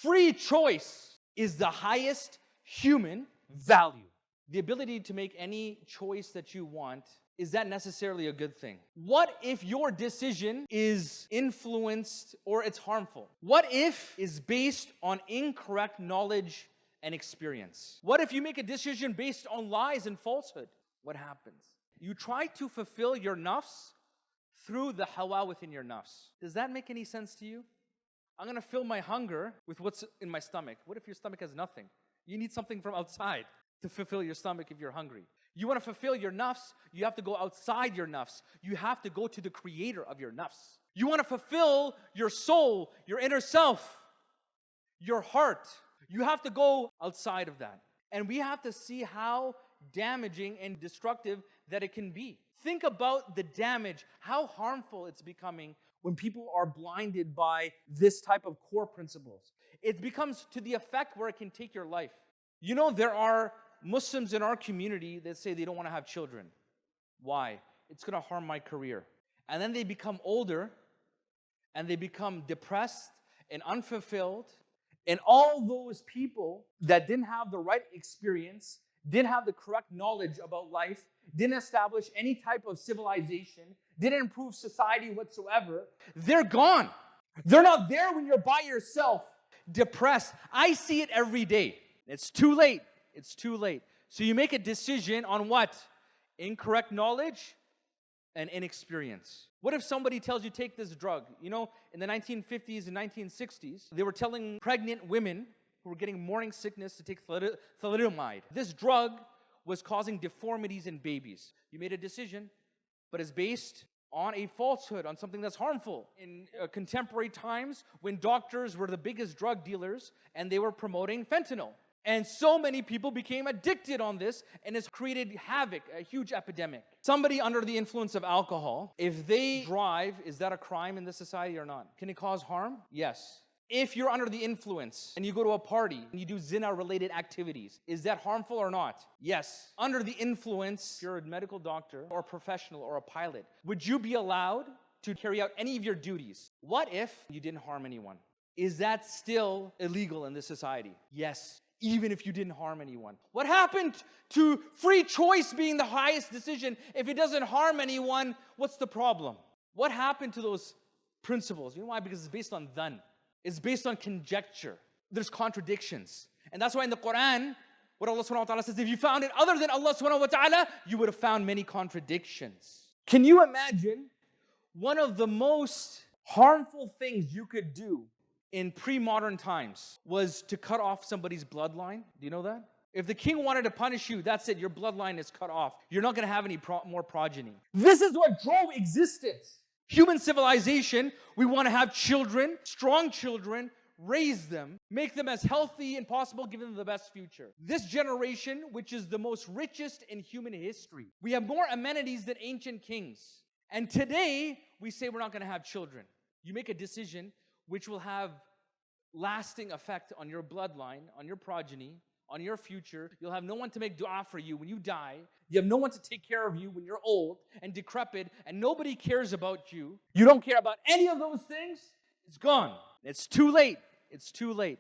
Free choice is the highest human value. The ability to make any choice that you want, is that necessarily a good thing? What if your decision is influenced or it's harmful? What if is based on incorrect knowledge and experience? What if you make a decision based on lies and falsehood? What happens? You try to fulfill your nafs through the hawa within your nafs. Does that make any sense to you? I'm going to fill my hunger with what's in my stomach. What if your stomach has nothing? You need something from outside to fulfill your stomach if you're hungry. You want to fulfill your nafs, you have to go outside your nafs. You have to go to the creator of your nafs. You want to fulfill your soul, your inner self, your heart. You have to go outside of that. And we have to see how damaging and destructive that it can be. Think about the damage, how harmful it's becoming when people are blinded by this type of core principles. It becomes to the effect where it can take your life. You know, there are Muslims in our community that say they don't want to have children. Why? It's going to harm my career. And then they become older and they become depressed and unfulfilled. And all those people that didn't have the right experience, didn't have the correct knowledge about life, didn't establish any type of civilization, didn't improve society whatsoever, they're gone. They're not there when you're by yourself, depressed. I see it every day. It's too late. It's too late. So you make a decision on what? Incorrect knowledge and inexperience. What if somebody tells you take this drug? You know, in the 1950s and 1960s, they were telling pregnant women who were getting morning sickness to take thalidomide. This drug was causing deformities in babies. You made a decision, but it's based on a falsehood, on something that's harmful. In contemporary times, when doctors were the biggest drug dealers and they were promoting fentanyl. And so many people became addicted on this, and it's created havoc, a huge epidemic. Somebody under the influence of alcohol, if they drive, is that a crime in this society or not? Can it cause harm? Yes. If you're under the influence and you go to a party and you do zina-related activities, is that harmful or not? Yes. Under the influence, if you're a medical doctor or a professional or a pilot, would you be allowed to carry out any of your duties? What if you didn't harm anyone? Is that still illegal in this society? Yes. Even if you didn't harm anyone. What happened to free choice being the highest decision? If it doesn't harm anyone, what's the problem? What happened to those principles? You know why? Because it's based on dhan. It's based on conjecture. There's contradictions. And that's why in the Quran, what Allah subhanahu wa ta'ala says, if you found it other than Allah subhanahu wa ta'ala, you would have found many contradictions. Can you imagine one of the most harmful things you could do in pre-modern times was to cut off somebody's bloodline? Do you know that? If the king wanted to punish you, that's it, your bloodline is cut off. You're not going to have any more progeny. This is what drove existence. Human civilization, we want to have children, strong children, raise them, make them as healthy as possible, give them the best future. This generation, which is the most richest in human history, we have more amenities than ancient kings. And today, we say we're not going to have children. You make a decision which will have lasting effect on your bloodline, on your progeny, on your future. You'll have no one to make dua for you when you die. You have no one to take care of you when you're old and decrepit, and nobody cares about you. You don't care about any of those things. It's gone. It's too late. It's too late.